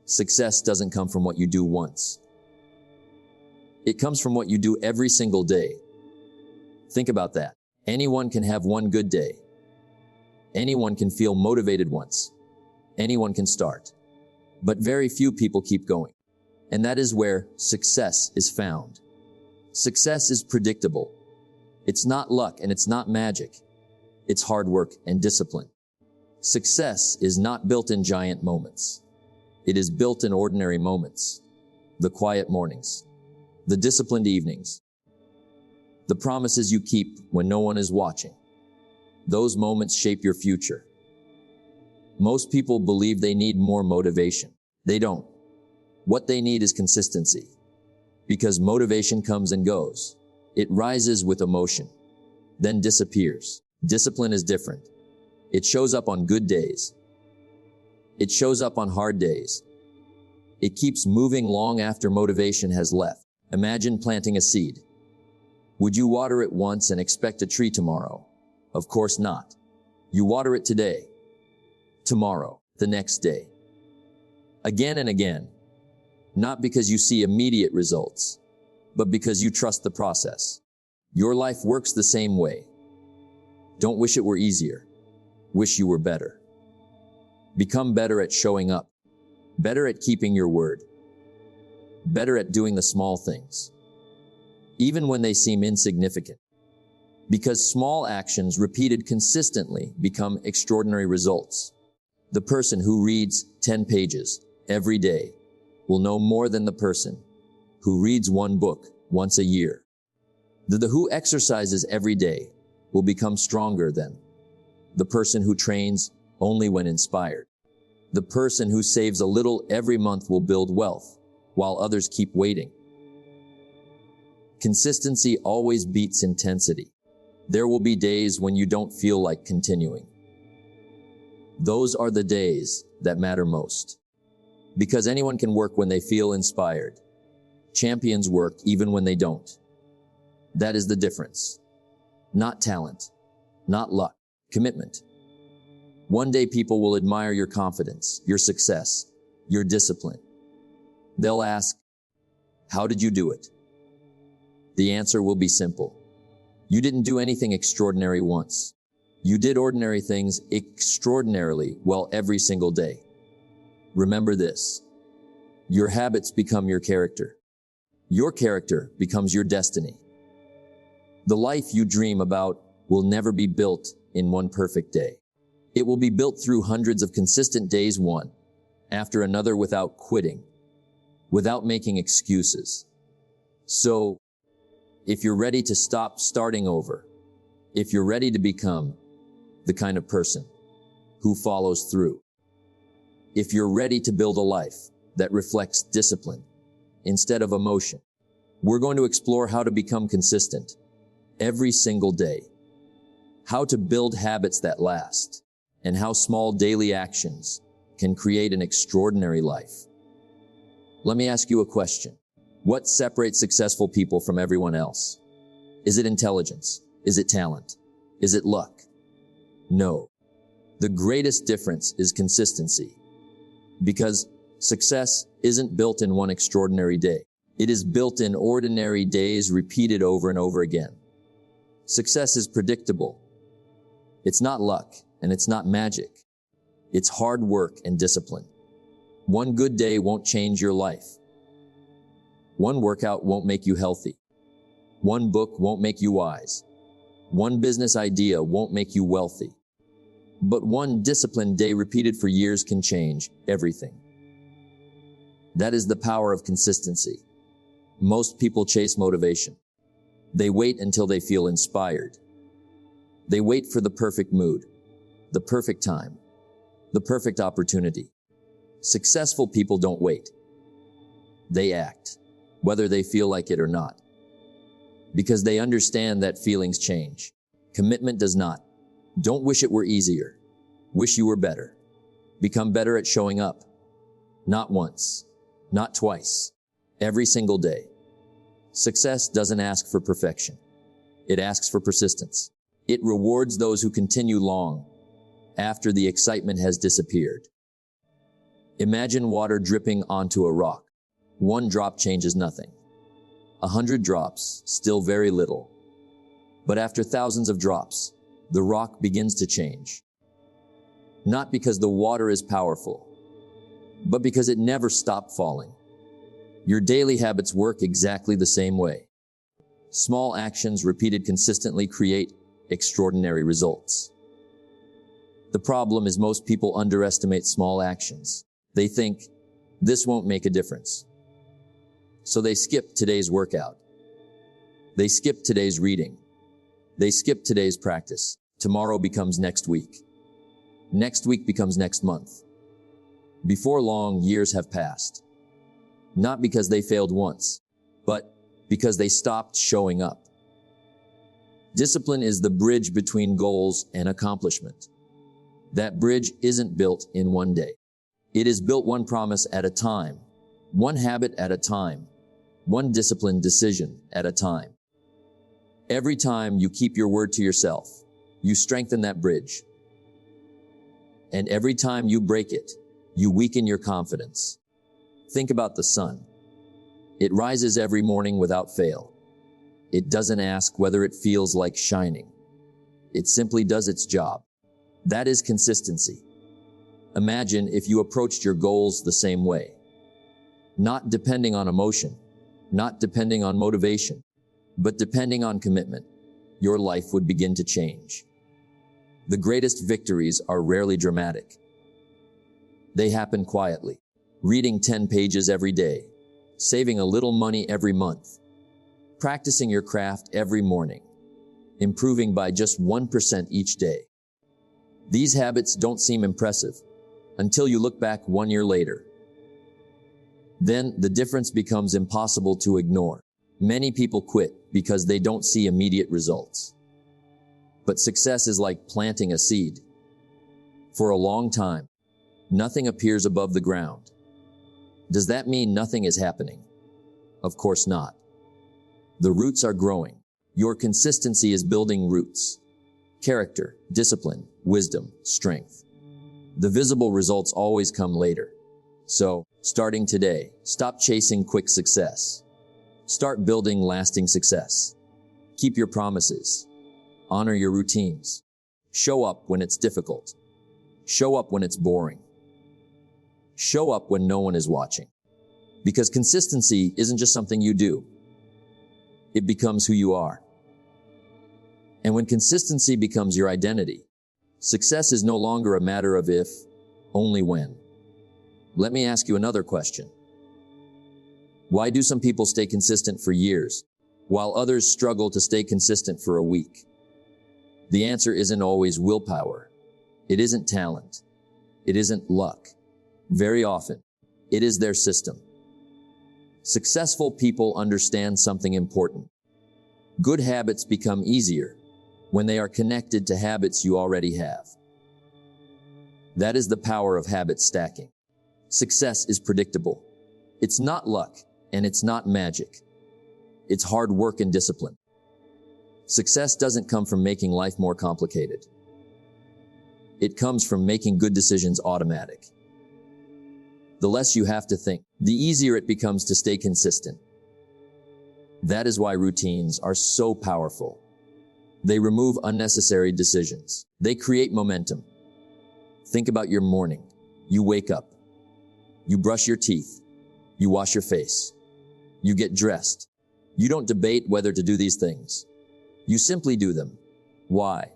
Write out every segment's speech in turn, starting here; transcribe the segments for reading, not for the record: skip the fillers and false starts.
Success doesn't come from what you do once. It comes from what you do every single day. Think about that. Anyone can have one good day. Anyone can feel motivated once. Anyone can start. But very few people keep going. And that is where success is found. Success is predictable. It's not luck and it's not magic. It's hard work and discipline. Success is not built in giant moments. It is built in ordinary moments. The quiet mornings. The disciplined evenings. The promises you keep when no one is watching. Those moments shape your future. Most people believe they need more motivation. They don't. What they need is consistency. Because motivation comes and goes. It rises with emotion, then disappears. Discipline is different. It shows up on good days. It shows up on hard days. It keeps moving long after motivation has left. Imagine planting a seed. Would you water it once and expect a tree tomorrow? Of course not. You water it today, tomorrow, the next day. Again and again. Not because you see immediate results, but because you trust the process. Your life works the same way. Don't wish it were easier. Wish you were better. Become better at showing up. Better at keeping your word. Better at doing the small things, even when they seem insignificant. Because small actions repeated consistently become extraordinary results. The person who reads 10 pages every day will know more than the person who reads one book once a year. The who exercises every day will become stronger than the person who trains only when inspired. The person who saves a little every month will build wealth, while others keep waiting. Consistency always beats intensity. There will be days when you don't feel like continuing. Those are the days that matter most. Because anyone can work when they feel inspired. Champions work even when they don't. That is the difference. Not talent, not luck, commitment. One day people will admire your confidence, your success, your discipline. They'll ask, how did you do it? The answer will be simple. You didn't do anything extraordinary once. You did ordinary things extraordinarily well every single day. Remember this. Your habits become your character. Your character becomes your destiny. The life you dream about will never be built in one perfect day. It will be built through hundreds of consistent days, one after another, without quitting, without making excuses. So, if you're ready to stop starting over, if you're ready to become the kind of person who follows through, if you're ready to build a life that reflects discipline instead of emotion, we're going to explore how to become consistent every single day, how to build habits that last, and how small daily actions can create an extraordinary life. Let me ask you a question. What separates successful people from everyone else? Is it intelligence? Is it talent? Is it luck? No. The greatest difference is consistency. Because success isn't built in one extraordinary day. It is built in ordinary days repeated over and over again. Success is predictable. It's not luck and it's not magic. It's hard work and discipline. One good day won't change your life. One workout won't make you healthy. One book won't make you wise. One business idea won't make you wealthy. But one disciplined day repeated for years can change everything. That is the power of consistency. Most people chase motivation. They wait until they feel inspired. They wait for the perfect mood, the perfect time, the perfect opportunity. Successful people don't wait. They act, whether they feel like it or not. Because they understand that feelings change. Commitment does not. Don't wish it were easier. Wish you were better. Become better at showing up. Not once, not twice, every single day. Success doesn't ask for perfection. It asks for persistence. It rewards those who continue long after the excitement has disappeared. Imagine water dripping onto a rock. One drop changes nothing. 100 drops, still very little. But after thousands of drops, the rock begins to change. Not because the water is powerful, but because it never stopped falling. Your daily habits work exactly the same way. Small actions repeated consistently create extraordinary results. The problem is most people underestimate small actions. They think, this won't make a difference. So they skip today's workout. They skip today's reading. They skip today's practice. Tomorrow becomes next week. Next week becomes next month. Before long, years have passed. Not because they failed once, but because they stopped showing up. Discipline is the bridge between goals and accomplishment. That bridge isn't built in one day. It is built one promise at a time, one habit at a time, one disciplined decision at a time. Every time you keep your word to yourself, you strengthen that bridge. And every time you break it, you weaken your confidence. Think about the sun. It rises every morning without fail. It doesn't ask whether it feels like shining. It simply does its job. That is consistency. Imagine if you approached your goals the same way. Not depending on emotion, not depending on motivation, but depending on commitment, your life would begin to change. The greatest victories are rarely dramatic. They happen quietly. Reading 10 pages every day, saving a little money every month, practicing your craft every morning, improving by just 1% each day. These habits don't seem impressive until you look back 1 year later. Then the difference becomes impossible to ignore. Many people quit because they don't see immediate results. But success is like planting a seed. For a long time, nothing appears above the ground. Does that mean nothing is happening? Of course not. The roots are growing. Your consistency is building roots. Character, discipline, wisdom, strength. The visible results always come later. So, starting today, stop chasing quick success. Start building lasting success. Keep your promises. Honor your routines. Show up when it's difficult. Show up when it's boring. Show up when no one is watching. Because consistency isn't just something you do. It becomes who you are. And when consistency becomes your identity, success is no longer a matter of if, only when. Let me ask you another question. Why do some people stay consistent for years, while others struggle to stay consistent for a week? The answer isn't always willpower. It isn't talent. It isn't luck. Very often, it is their system. Successful people understand something important. Good habits become easier when they are connected to habits you already have. That is the power of habit stacking. Success is predictable. It's not luck, and it's not magic. It's hard work and discipline. Success doesn't come from making life more complicated. It comes from making good decisions automatic. The less you have to think, the easier it becomes to stay consistent. That is why routines are so powerful. They remove unnecessary decisions. They create momentum. Think about your morning. You wake up. You brush your teeth. You wash your face. You get dressed. You don't debate whether to do these things. You simply do them. Why?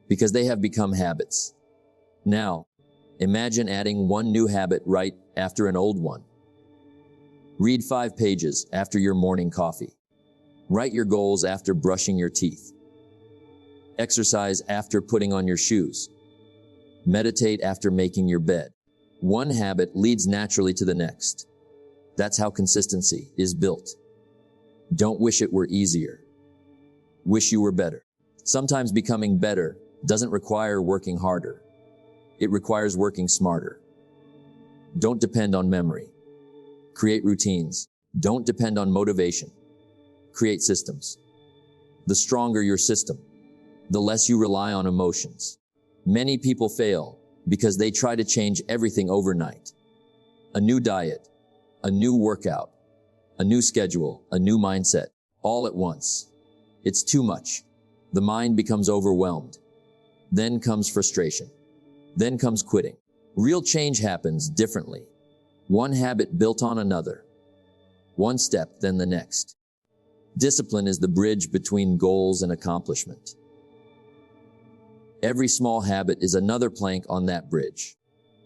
Because they have become habits. Now, imagine adding one new habit right after an old one. Read 5 pages after your morning coffee. Write your goals after brushing your teeth. Exercise after putting on your shoes. Meditate after making your bed. One habit leads naturally to the next. That's how consistency is built. Don't wish it were easier. Wish you were better. Sometimes becoming better doesn't require working harder. It requires working smarter. Don't depend on memory. Create routines. Don't depend on motivation. Create systems. The stronger your system, the less you rely on emotions. Many people fail because they try to change everything overnight. A new diet, a new workout, a new schedule, a new mindset, all at once. It's too much. The mind becomes overwhelmed. Then comes frustration. Then comes quitting. Real change happens differently. One habit built on another. One step, then the next. Discipline is the bridge between goals and accomplishment. Every small habit is another plank on that bridge.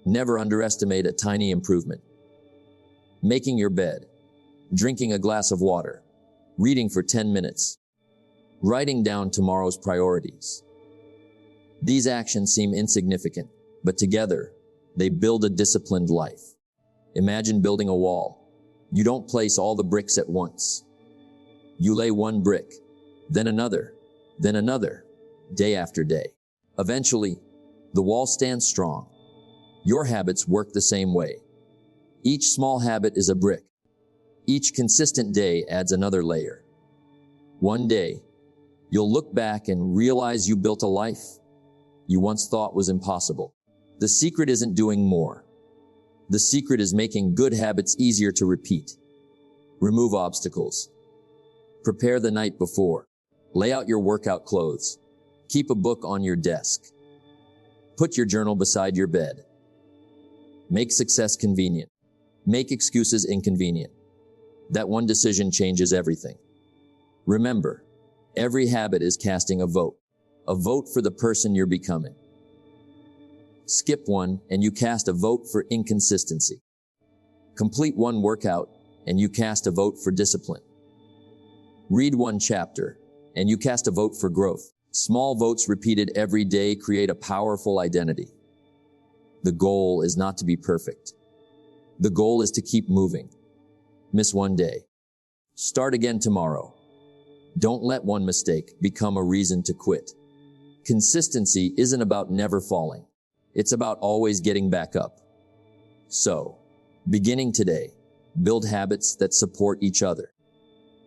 Never underestimate a tiny improvement. Making your bed, drinking a glass of water, reading for 10 minutes, writing down tomorrow's priorities. These actions seem insignificant, but together, they build a disciplined life. Imagine building a wall. You don't place all the bricks at once. You lay one brick, then another, day after day. Eventually, the wall stands strong. Your habits work the same way. Each small habit is a brick. Each consistent day adds another layer. One day, you'll look back and realize you built a life you once thought was impossible. The secret isn't doing more. The secret is making good habits easier to repeat. Remove obstacles. Prepare the night before. Lay out your workout clothes. Keep a book on your desk. Put your journal beside your bed. Make success convenient. Make excuses inconvenient. That one decision changes everything. Remember, every habit is casting a vote for the person you're becoming. Skip one and you cast a vote for inconsistency. Complete one workout and you cast a vote for discipline. Read one chapter and you cast a vote for growth. Small votes repeated every day create a powerful identity. The goal is not to be perfect. The goal is to keep moving. Miss one day. Start again tomorrow. Don't let one mistake become a reason to quit. Consistency isn't about never falling. It's about always getting back up. So, beginning today, build habits that support each other.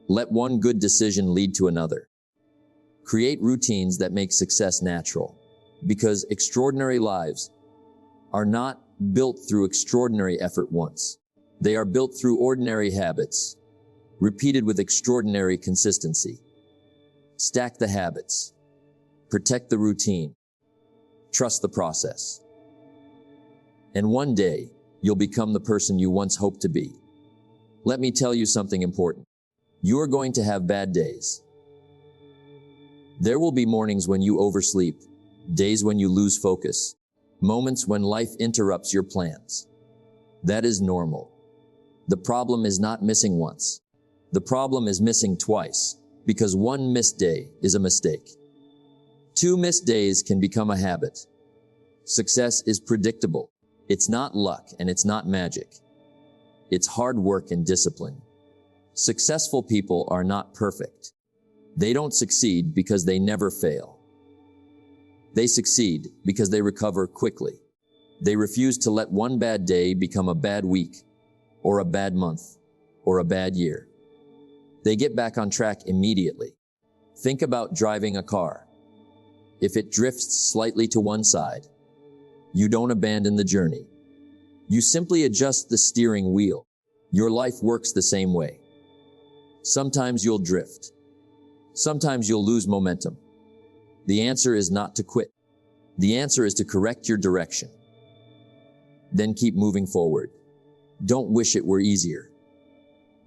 Let one good decision lead to another. Create routines that make success natural, because extraordinary lives are not built through extraordinary effort once. They are built through ordinary habits, repeated with extraordinary consistency. Stack the habits. Protect the routine. Trust the process. And one day, you'll become the person you once hoped to be. Let me tell you something important. You are going to have bad days. There will be mornings when you oversleep, days when you lose focus, moments when life interrupts your plans. That is normal. The problem is not missing once. The problem is missing twice, because one missed day is a mistake. 2 missed days can become a habit. Success is predictable. It's not luck and it's not magic. It's hard work and discipline. Successful people are not perfect. They don't succeed because they never fail. They succeed because they recover quickly. They refuse to let one bad day become a bad week, or a bad month, or a bad year. They get back on track immediately. Think about driving a car. If it drifts slightly to one side, you don't abandon the journey. You simply adjust the steering wheel. Your life works the same way. Sometimes you'll drift. Sometimes you'll lose momentum. The answer is not to quit. The answer is to correct your direction. Then keep moving forward. Don't wish it were easier.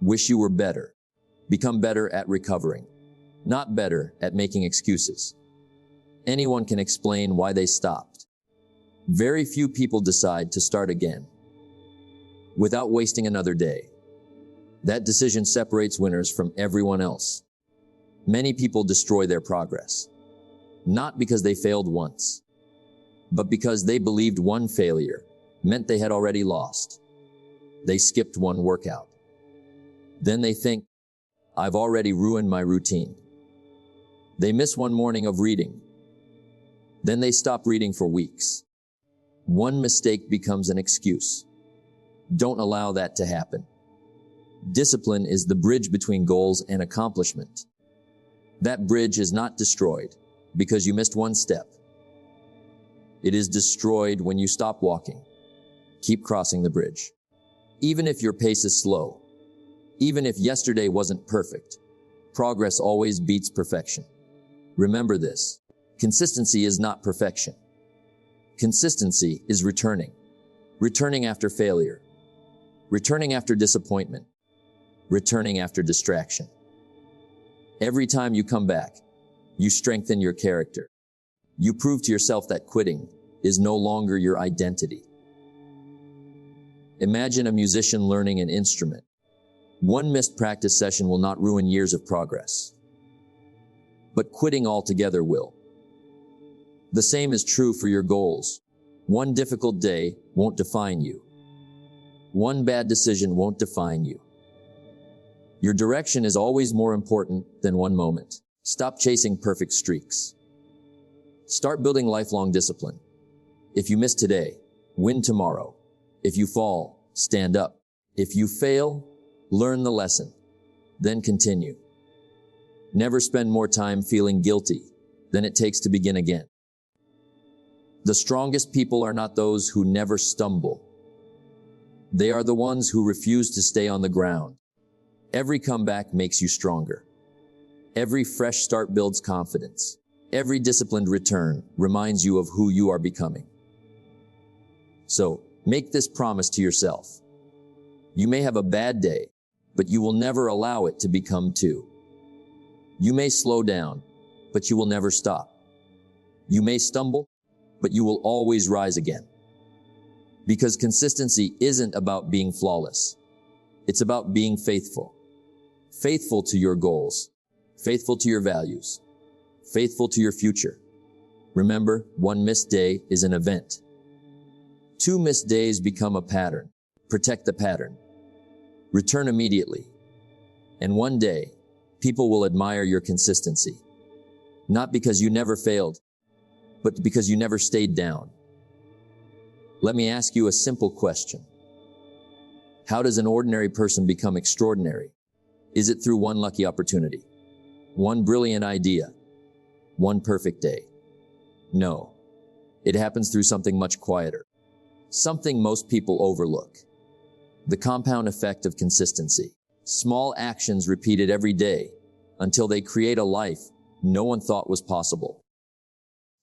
Wish you were better. Become better at recovering, not better at making excuses. Anyone can explain why they stopped. Very few people decide to start again without wasting another day. That decision separates winners from everyone else. Many people destroy their progress, not because they failed once, but because they believed one failure meant they had already lost. They skipped one workout. Then they think, I've already ruined my routine. They miss one morning of reading. Then they stop reading for weeks. One mistake becomes an excuse. Don't allow that to happen. Discipline is the bridge between goals and accomplishment. That bridge is not destroyed because you missed one step. It is destroyed when you stop walking. Keep crossing the bridge. Even if your pace is slow, even if yesterday wasn't perfect, progress always beats perfection. Remember this. Consistency is not perfection. Consistency is returning. Returning after failure. Returning after disappointment. Returning after distraction. Every time you come back, you strengthen your character. You prove to yourself that quitting is no longer your identity. Imagine a musician learning an instrument. One missed practice session will not ruin years of progress, but quitting altogether will. The same is true for your goals. One difficult day won't define you. One bad decision won't define you. Your direction is always more important than one moment. Stop chasing perfect streaks. Start building lifelong discipline. If you miss today, win tomorrow. If you fall, stand up. If you fail, learn the lesson, then continue. Never spend more time feeling guilty than it takes to begin again. The strongest people are not those who never stumble. They are the ones who refuse to stay on the ground. Every comeback makes you stronger. Every fresh start builds confidence. Every disciplined return reminds you of who you are becoming. So, make this promise to yourself. You may have a bad day, but you will never allow it to become two. You may slow down, but you will never stop. You may stumble, but you will always rise again. Because consistency isn't about being flawless. It's about being faithful. Faithful to your goals. Faithful to your values. Faithful to your future. Remember, one missed day is an event. 2 missed days become a pattern. Protect the pattern. Return immediately. And one day, people will admire your consistency. Not because you never failed, but because you never stayed down. Let me ask you a simple question. How does an ordinary person become extraordinary? Is it through one lucky opportunity? One brilliant idea? One perfect day? No. It happens through something much quieter. Something most people overlook. The compound effect of consistency. Small actions repeated every day until they create a life no one thought was possible.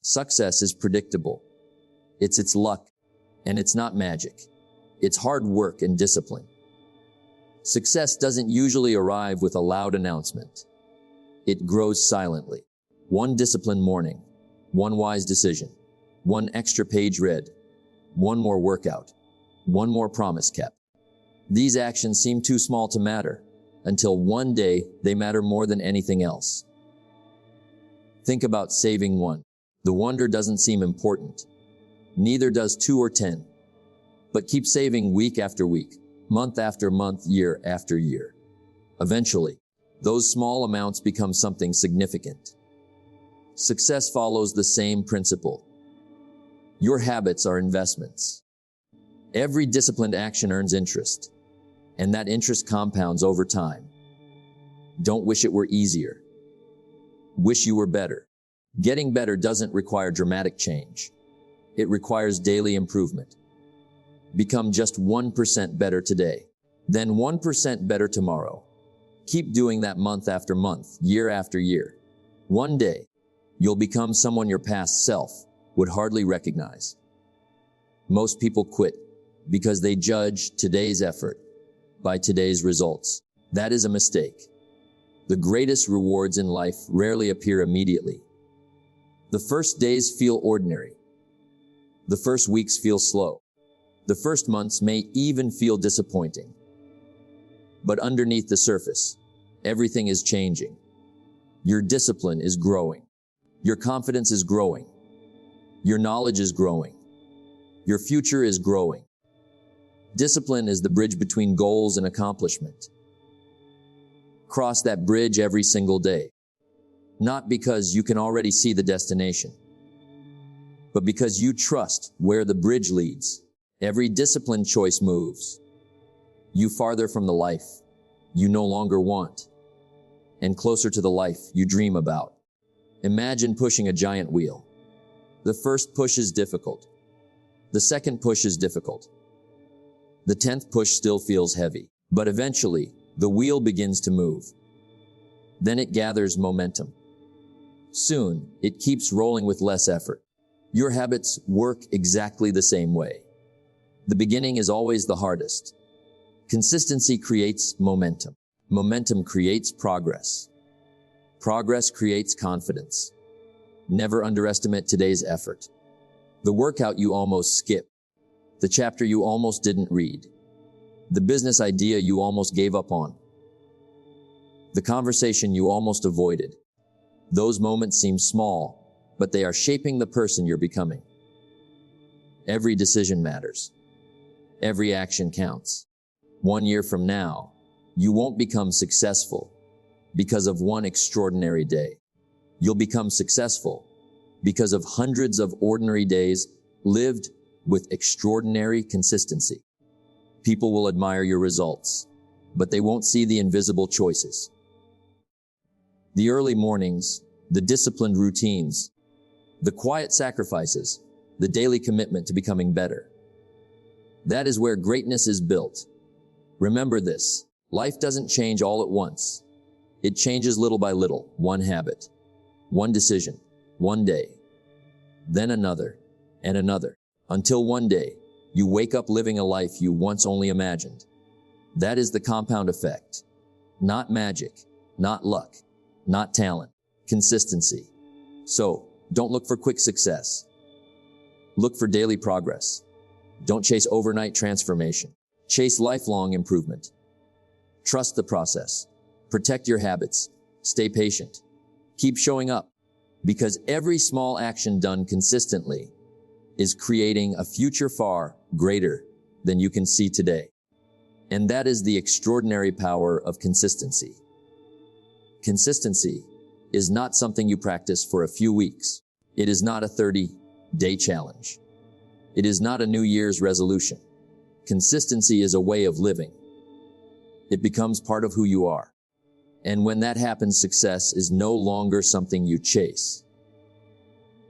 Success is predictable. It's luck, and it's not magic. It's hard work and discipline. Success doesn't usually arrive with a loud announcement. It grows silently. One disciplined morning, one wise decision, one extra page read, one more workout, one more promise kept. These actions seem too small to matter until one day they matter more than anything else. Think about saving one. The wonder doesn't seem important. Neither does 2 or 10. But keep saving week after week, month after month, year after year. Eventually, those small amounts become something significant. Success follows the same principle. Your habits are investments. Every disciplined action earns interest, and that interest compounds over time. Don't wish it were easier. Wish you were better. Getting better doesn't require dramatic change. It requires daily improvement. Become just 1% better today, then 1% better tomorrow. Keep doing that month after month, year after year. One day, you'll become someone your past self would hardly recognize. Most people quit because they judge today's effort by today's results. That is a mistake. The greatest rewards in life rarely appear immediately. The first days feel ordinary. The first weeks feel slow. The first months may even feel disappointing. But underneath the surface, everything is changing. Your discipline is growing. Your confidence is growing. Your knowledge is growing. Your future is growing. Discipline is the bridge between goals and accomplishment. Cross that bridge every single day. Not because you can already see the destination, but because you trust where the bridge leads. Every disciplined choice moves you farther from the life you no longer want and closer to the life you dream about. Imagine pushing a giant wheel. The first push is difficult. The second push is difficult. The 10th push still feels heavy, but eventually, the wheel begins to move. Then it gathers momentum. Soon, it keeps rolling with less effort. Your habits work exactly the same way. The beginning is always the hardest. Consistency creates momentum. Momentum creates progress. Progress creates confidence. Never underestimate today's effort. The workout you almost skipped. The chapter you almost didn't read. The business idea you almost gave up on. The conversation you almost avoided. Those moments seem small, but they are shaping the person you're becoming. Every decision matters. Every action counts. 1 year from now, you won't become successful because of one extraordinary day. You'll become successful because of hundreds of ordinary days lived with extraordinary consistency. People will admire your results, but they won't see the invisible choices. The early mornings, the disciplined routines, the quiet sacrifices, the daily commitment to becoming better. That is where greatness is built. Remember this, life doesn't change all at once. It changes little by little, one habit, one decision, one day, then another, and another, until one day, you wake up living a life you once only imagined. That is the compound effect. Not magic, not luck, not talent, consistency. So, don't look for quick success. Look for daily progress. Don't chase overnight transformation. Chase lifelong improvement. Trust the process. Protect your habits. Stay patient. Keep showing up, because every small action done consistently is creating a future far greater than you can see today. And that is the extraordinary power of consistency. Consistency is not something you practice for a few weeks. It is not a 30-day challenge. It is not a New Year's resolution. Consistency is a way of living. It becomes part of who you are. And when that happens, success is no longer something you chase.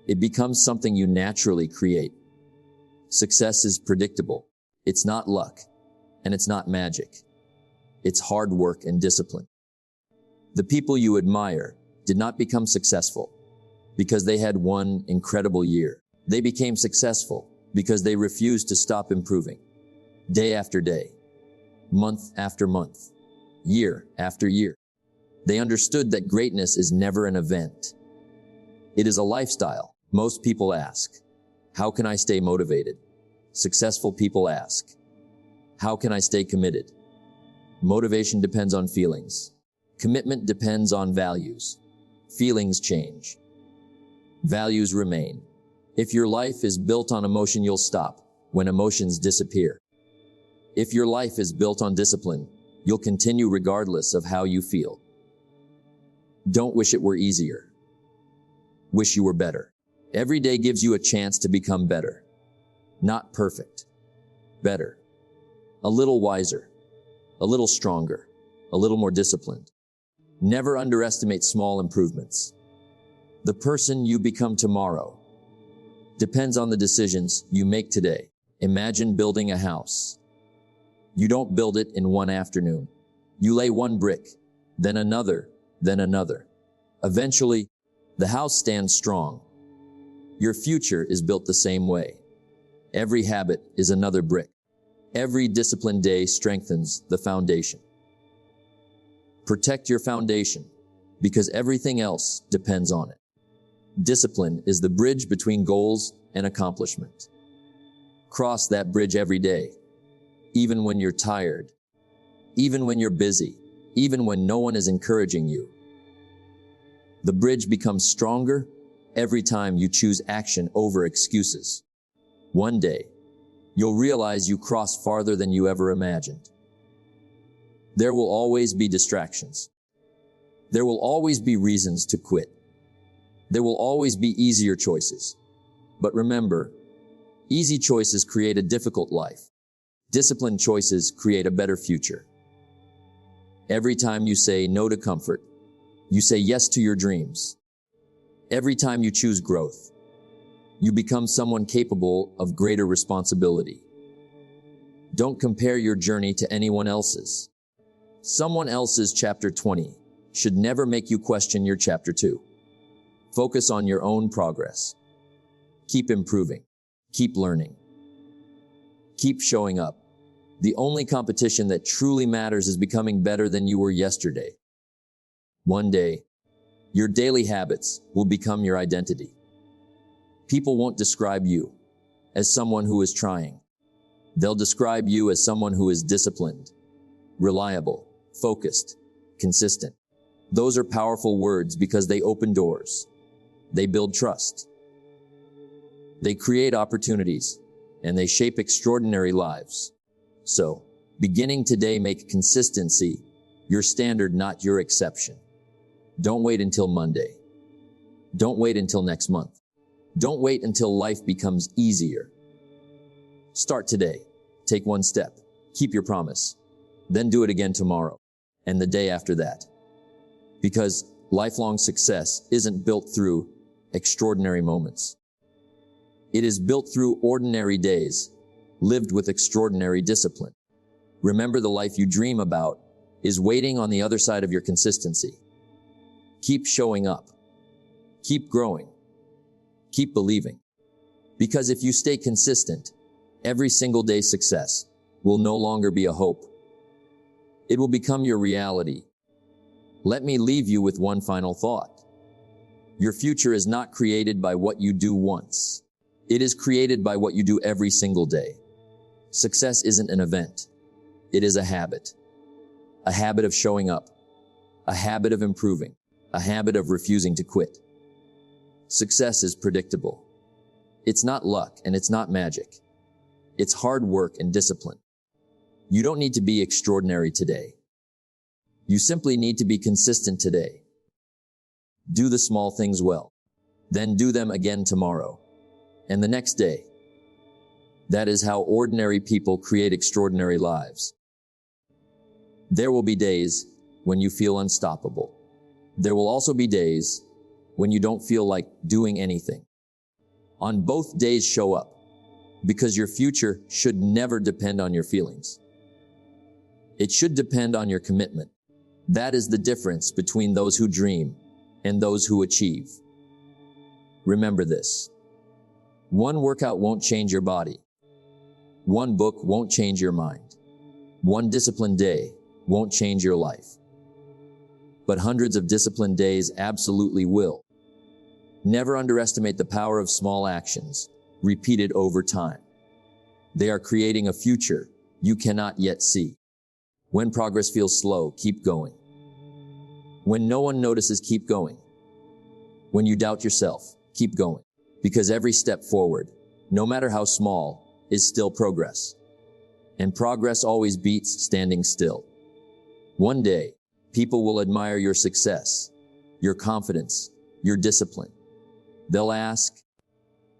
It becomes something you naturally create. Success is predictable. It's not luck, and it's not magic. It's hard work and discipline. The people you admire did not become successful because they had one incredible year. They became successful because they refused to stop improving. Day after day, month after month, year after year. They understood that greatness is never an event. It is a lifestyle. Most people ask, how can I stay motivated? Successful people ask, how can I stay committed? Motivation depends on feelings. Commitment depends on values. Feelings change. Values remain. If your life is built on emotion, you'll stop when emotions disappear. If your life is built on discipline, you'll continue regardless of how you feel. Don't wish it were easier. Wish you were better. Every day gives you a chance to become better. Not perfect. Better. A little wiser. A little stronger. A little more disciplined. Never underestimate small improvements. The person you become tomorrow depends on the decisions you make today. Imagine building a house. You don't build it in one afternoon. You lay one brick, then another, then another. Eventually, the house stands strong. Your future is built the same way. Every habit is another brick. Every disciplined day strengthens the foundation. Protect your foundation, because everything else depends on it. Discipline is the bridge between goals and accomplishment. Cross that bridge every day, even when you're tired, even when you're busy, even when no one is encouraging you. The bridge becomes stronger every time you choose action over excuses. One day, you'll realize you crossed farther than you ever imagined. There will always be distractions. There will always be reasons to quit. There will always be easier choices. But remember, easy choices create a difficult life. Disciplined choices create a better future. Every time you say no to comfort, you say yes to your dreams. Every time you choose growth, you become someone capable of greater responsibility. Don't compare your journey to anyone else's. Someone else's chapter 20 should never make you question your chapter 2. Focus on your own progress. Keep improving. Keep learning. Keep showing up. The only competition that truly matters is becoming better than you were yesterday. One day, your daily habits will become your identity. People won't describe you as someone who is trying. They'll describe you as someone who is disciplined, reliable, focused, consistent. Those are powerful words because they open doors. They build trust. They create opportunities, and they shape extraordinary lives. So, beginning today, make consistency your standard, not your exception. Don't wait until Monday. Don't wait until next month. Don't wait until life becomes easier. Start today. Take one step. Keep your promise. Then do it again tomorrow and the day after that. Because lifelong success isn't built through extraordinary moments. It is built through ordinary days, lived with extraordinary discipline. Remember, the life you dream about is waiting on the other side of your consistency. Keep showing up. Keep growing. Keep believing. Because if you stay consistent, every single day's success will no longer be a hope. It will become your reality. Let me leave you with one final thought. Your future is not created by what you do once. It is created by what you do every single day. Success isn't an event. It is a habit. A habit of showing up. A habit of improving. A habit of refusing to quit. Success is predictable. It's not luck and it's not magic. It's hard work and discipline. You don't need to be extraordinary today. You simply need to be consistent today. Do the small things well. Then do them again tomorrow. And the next day. That is how ordinary people create extraordinary lives. There will be days when you feel unstoppable. There will also be days when you don't feel like doing anything. On both days, show up, because your future should never depend on your feelings. It should depend on your commitment. That is the difference between those who dream and those who achieve. Remember this. One workout won't change your body. One book won't change your mind. One disciplined day won't change your life. But hundreds of disciplined days absolutely will. Never underestimate the power of small actions, repeated over time. They are creating a future you cannot yet see. When progress feels slow, keep going. When no one notices, keep going. When you doubt yourself, keep going. Because every step forward, no matter how small, is still progress. And progress always beats standing still. One day, people will admire your success, your confidence, your discipline. They'll ask,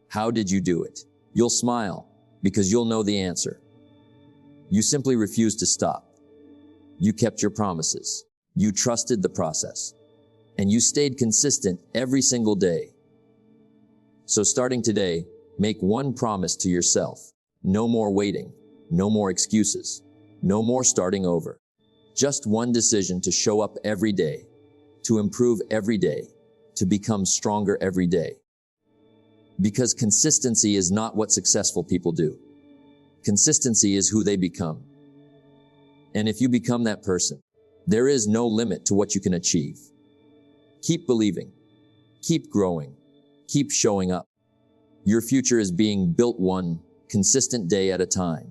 how did you do it? You'll smile because you'll know the answer. You simply refused to stop. You kept your promises. You trusted the process. And you stayed consistent every single day. So starting today, make one promise to yourself. No more waiting. No more excuses. No more starting over. Just one decision to show up every day, to improve every day, to become stronger every day. Because consistency is not what successful people do. Consistency is who they become. And if you become that person, there is no limit to what you can achieve. Keep believing. Keep growing. Keep showing up. Your future is being built one consistent day at a time.